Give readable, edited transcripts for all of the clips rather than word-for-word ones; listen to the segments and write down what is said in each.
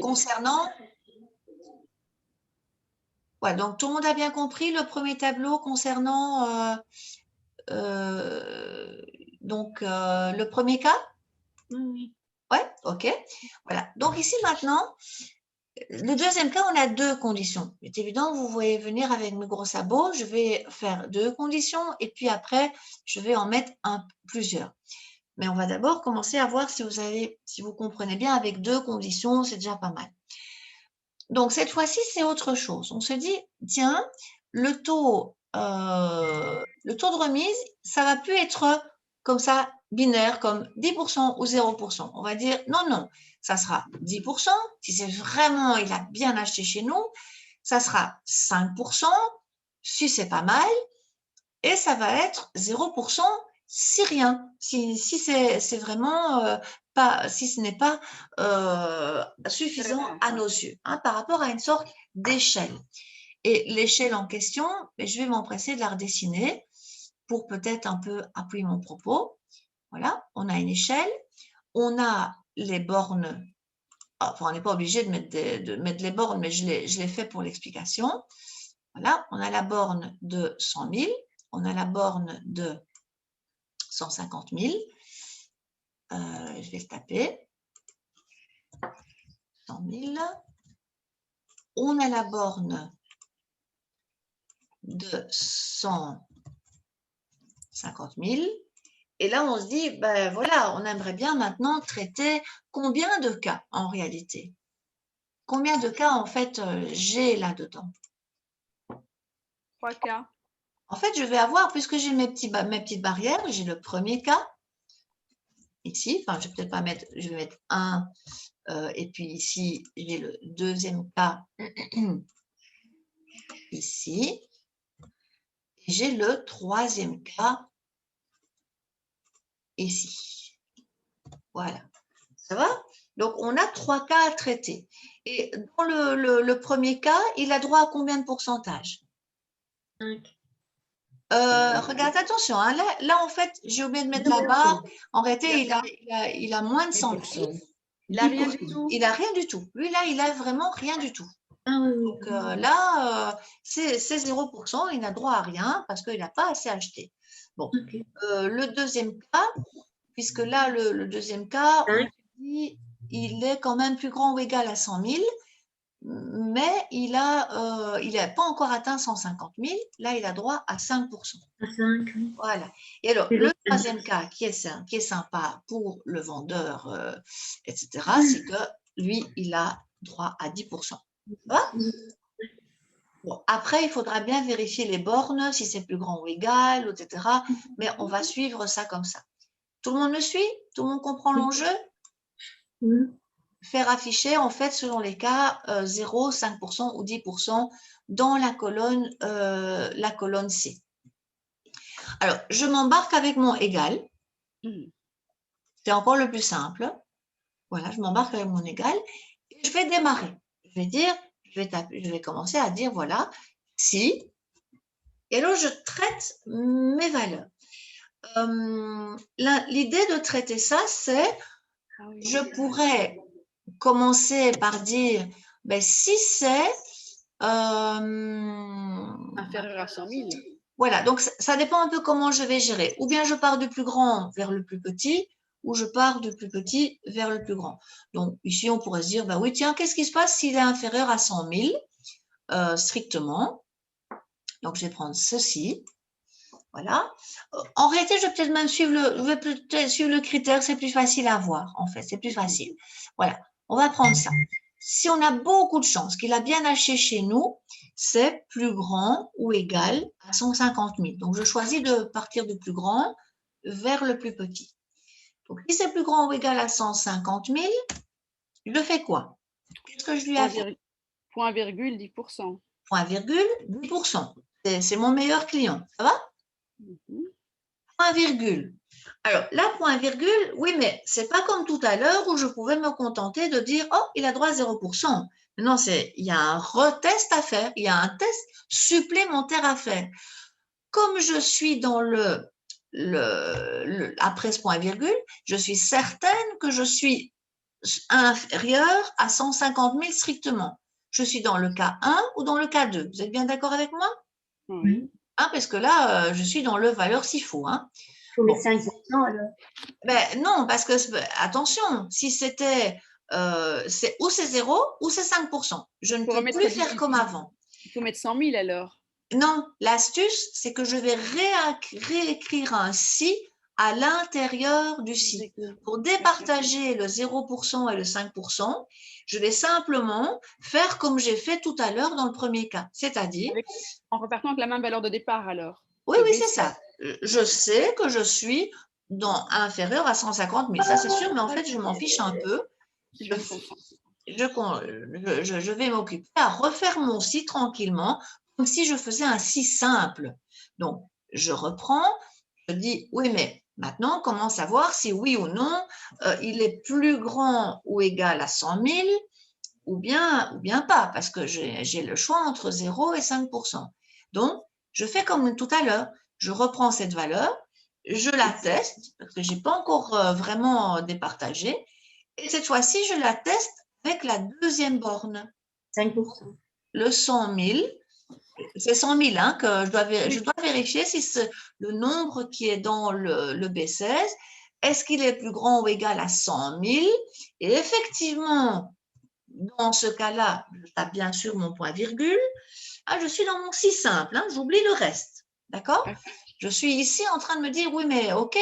concernant… Ouais, donc tout le monde a bien compris le premier tableau concernant le premier cas? Oui. Ouais, ok. Voilà. Donc ici maintenant, le deuxième cas, on a deux conditions. C'est évident, vous voyez venir avec mes gros sabots, je vais faire deux conditions et puis après, je vais en mettre plusieurs. Mais on va d'abord commencer à voir si vous comprenez bien avec deux conditions, c'est déjà pas mal. Donc cette fois-ci, c'est autre chose. On se dit, tiens, le taux de remise, ça va plus être comme ça, binaire, comme 10% ou 0%. On va dire, non, non, ça sera 10%. Si c'est vraiment, il a bien acheté chez nous, ça sera 5%, si c'est pas mal, et ça va être 0% si rien, si c'est vraiment pas, si ce n'est pas suffisant à nos yeux, hein, par rapport à une sorte d'échelle. Et l'échelle en question, je vais m'empresser de la redessiner pour peut-être un peu appuyer mon propos. Voilà, on a une échelle, on a les bornes, enfin on n'est pas obligé de mettre les bornes, mais je l'ai fait pour l'explication. Voilà, on a la borne de 100 000, on a la borne de 150 000. Je vais le taper. 100 000. On a la borne de 150 000. Et là, on se dit, ben voilà, on aimerait bien maintenant traiter combien de cas en réalité? Combien de cas, en fait, j'ai là-dedans? 3 cas. En fait, je vais avoir, puisque j'ai mes petites barrières, j'ai le premier cas, ici, enfin, je vais peut-être pas mettre, je vais mettre 1, et puis ici, j'ai le deuxième cas, ici, et j'ai le troisième cas, ici. Voilà. Ça va? Donc, on a 3 cas à traiter. Et dans le premier cas, il a droit à combien de pourcentage? 5. Regarde, attention, hein, là, en fait, j'ai oublié de mettre la barre. En réalité, il a moins de 100 000. Il n'a rien du tout. Il n'a rien du tout. Lui, là, il n'a vraiment rien du tout. Ah oui, oui. Donc là, c'est 0%, il n'a droit à rien parce qu'il n'a pas assez acheté. Bon, Okay. Le deuxième cas, puisque là, le deuxième cas, on dit il est quand même plus grand ou égal à 100 000, mais il n'a pas encore atteint 150 000. Là, il a droit à 5%. À 5, oui. Voilà. Et alors, le troisième cas qui est sympa pour le vendeur, etc., c'est que lui, il a droit à 10%. Ça va? Bon, après, il faudra bien vérifier les bornes, si c'est plus grand ou égal, etc. Mais on va suivre ça comme ça. Tout le monde me suit? Tout le monde comprend l'enjeu? Faire afficher, en fait, selon les cas, 0, 5% ou 10% dans la colonne C. Alors, je m'embarque avec mon égal. C'est encore le plus simple. Voilà, je m'embarque avec mon égal et je vais démarrer. Je vais dire, je vais commencer à dire, voilà, si, et alors je traite mes valeurs. L'idée de traiter ça, c'est, je pourrais commencer par dire, ben, si c'est inférieur à 100 000. Voilà, donc ça dépend un peu comment je vais gérer. Ou bien je pars du plus grand vers le plus petit, ou je pars du plus petit vers le plus grand. Donc ici, on pourrait se dire, bah oui, tiens, qu'est-ce qui se passe s'il est inférieur à 100 000 strictement? Donc je vais prendre ceci. Voilà. En réalité, je vais peut-être même suivre le critère, c'est plus facile à voir, en fait, c'est plus facile. Voilà, on va prendre ça. Si on a beaucoup de chance qu'il a bien acheté chez nous, c'est plus grand ou égal à 150 000. Donc, je choisis de partir du plus grand vers le plus petit. Donc, si c'est plus grand ou égal à 150 000, je fais quoi? Qu'est-ce que je lui ai fait? Point virgule 10%. Point virgule 10%. C'est mon meilleur client. Ça va? Point virgule. Alors, là, point virgule, oui, mais c'est pas comme tout à l'heure où je pouvais me contenter de dire, oh, il a droit à 0%. Non, il y a un retest à faire, il y a un test supplémentaire à faire. Comme je suis dans après ce point virgule, je suis certaine que je suis inférieur à 150 000 strictement. Je suis dans le cas 1 ou dans le cas 2. Vous êtes bien d'accord avec moi? Oui. Hein, parce que là, je suis dans le valeur s'il faut. Hein. Il faut mettre 5% alors. Ben, non, parce que, attention, si c'était, ou c'est 0 ou c'est 5%. Je ne peux plus faire comme avant. Il faut mettre 100 000 alors. Non, l'astuce, c'est que je vais réécrire un si à l'intérieur du si. Pour départager le 0% et le 5%, je vais simplement faire comme j'ai fait tout à l'heure dans le premier cas. C'est-à-dire… En repartant avec la même valeur de départ alors. Oui, oui, c'est ça. Je sais que je suis dans inférieur à 150 000. Ça, c'est sûr, mais en fait, je m'en fiche un peu. Je vais m'occuper à refaire mon si tranquillement, comme si je faisais un si simple. Donc, je reprends, je dis, oui, mais maintenant, comment savoir si oui ou non, il est plus grand ou égal à 100 000 ou bien pas, parce que j'ai le choix entre 0 et 5%. Donc, je fais comme tout à l'heure. Je reprends cette valeur, je la teste, parce que je n'ai pas encore vraiment départagé, et cette fois-ci, je la teste avec la deuxième borne. 5%. Le 100 000, c'est 100 000 hein, que je dois vérifier si le nombre qui est dans le B16, est-ce qu'il est plus grand ou égal à 100 000? Et effectivement, dans ce cas-là, je tape bien sûr mon point virgule. Ah, je suis dans mon si simple, hein, j'oublie le reste. D'accord? Je suis ici en train de me dire, oui, mais OK,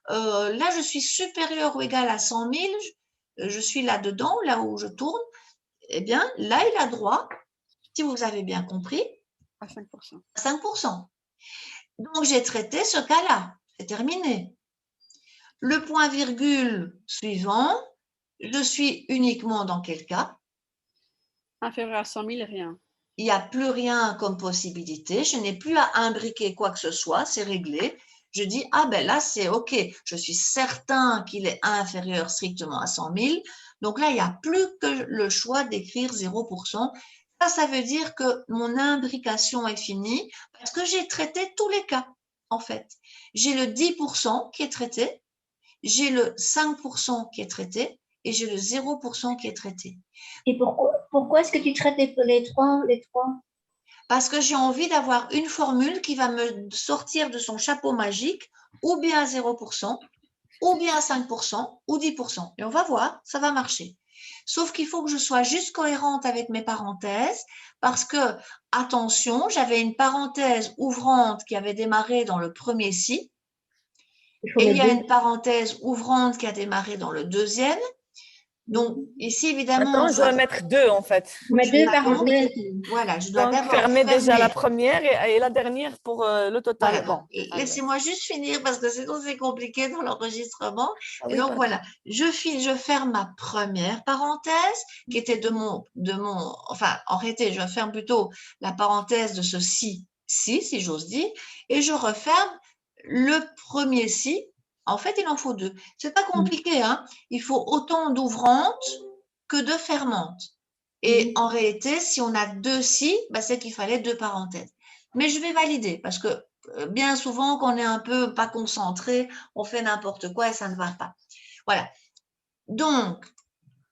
là, je suis supérieur ou égal à 100 000, je suis là-dedans, là où je tourne. Eh bien, là, il a droit, si vous avez bien compris, à 5%. 5%. Donc, j'ai traité ce cas-là. C'est terminé. Le point virgule suivant, je suis uniquement dans quel cas? Inférieur à 100 000, rien. Il n'y a plus rien comme possibilité. Je n'ai plus à imbriquer quoi que ce soit. C'est réglé. Je dis, ah ben là, c'est OK. Je suis certain qu'il est inférieur strictement à 100 000. Donc là, il n'y a plus que le choix d'écrire 0%. Ça veut dire que mon imbrication est finie parce que j'ai traité tous les cas, en fait. J'ai le 10% qui est traité, j'ai le 5% qui est traité et j'ai le 0% qui est traité. Et pourquoi est-ce que tu traites les trois? Parce que j'ai envie d'avoir une formule qui va me sortir de son chapeau magique ou bien à 0%, ou bien à 5%, ou 10%. Et on va voir, ça va marcher. Sauf qu'il faut que je sois juste cohérente avec mes parenthèses parce que, attention, j'avais une parenthèse ouvrante qui avait démarré dans le premier si et il y a une parenthèse ouvrante qui a démarré dans le deuxième. Donc, ici, évidemment… Attends, je dois mettre 2 en fait. Mais 2 parenthèses. Voilà, je dois d'abord fermer déjà la première et la dernière pour le total. Voilà, bon, laissez-moi juste finir parce que sinon c'est compliqué dans l'enregistrement. oui, et donc voilà, je ferme ma première parenthèse qui était de mon, enfin en réalité, je ferme plutôt la parenthèse de ce si j'ose dire, et je referme le premier si. En fait, il en faut 2. C'est pas compliqué, hein. Il faut autant d'ouvrantes que de fermantes. Et en réalité, si on a 2 si, bah, c'est qu'il fallait 2 parenthèses. Mais je vais valider parce que bien souvent, quand on est un peu pas concentré, on fait n'importe quoi et ça ne va pas. Voilà. Donc,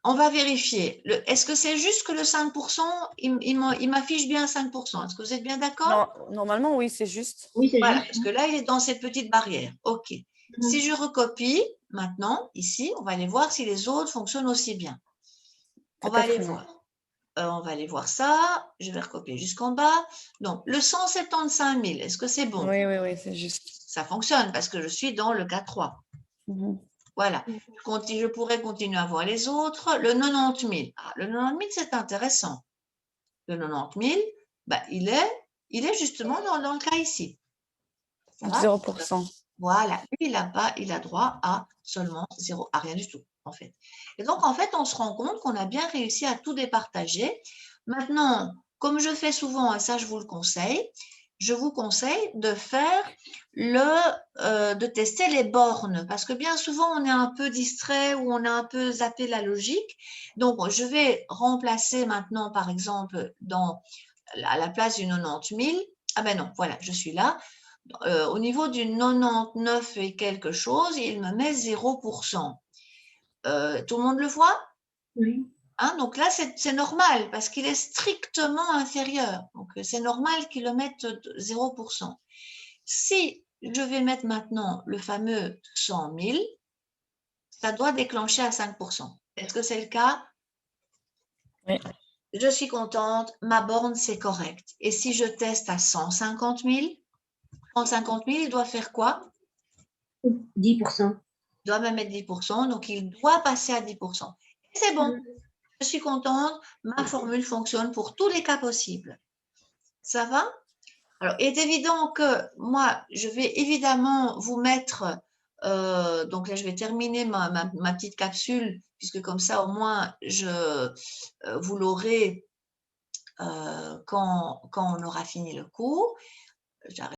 on va vérifier. Est-ce que c'est juste que le 5%, il m'affiche bien 5%? Est-ce que vous êtes bien d'accord? Normalement, oui, c'est juste. Oui, c'est voilà, juste. parce que là, il est dans cette petite barrière. OK. Si je recopie maintenant, ici, on va aller voir si les autres fonctionnent aussi bien. On va aller voir. On va aller voir ça. Je vais recopier jusqu'en bas. Donc, le 175 000, est-ce que c'est bon? Oui, c'est juste. Ça fonctionne parce que je suis dans le cas 3. Voilà. Je pourrais continuer à voir les autres. Le 90 000. Ah, le 90 000, c'est intéressant. Le 90 000, bah, il est justement dans le cas ici. 0%. Voilà. Lui, il a droit à seulement 0, à rien du tout, en fait. Et donc, en fait, on se rend compte qu'on a bien réussi à tout départager. Maintenant, comme je fais souvent, et ça, je vous le conseille, je vous conseille de faire de tester les bornes parce que bien souvent, on est un peu distrait ou on a un peu zappé la logique. Donc, je vais remplacer maintenant, par exemple, à la place du 90 000. Ah ben non, voilà, je suis là. Au niveau du 99 et quelque chose, il me met 0%. Tout le monde le voit? Oui. Hein, donc là, c'est normal parce qu'il est strictement inférieur. Donc, c'est normal qu'il le mette 0%. Si je vais mettre maintenant le fameux 100 000, ça doit déclencher à 5%. Est-ce que c'est le cas? Oui. Je suis contente, ma borne, c'est correct. Et si je teste à 150 000, 150 000, il doit faire quoi? 10%. Il doit me mettre 10%, donc il doit passer à 10%. Et c'est bon. Je suis contente, ma formule fonctionne pour tous les cas possibles. Ça va? Alors, il est évident que moi, je vais évidemment vous mettre, donc là, je vais terminer ma petite capsule, puisque comme ça, au moins, vous l'aurez quand on aura fini le cours. J'arrête.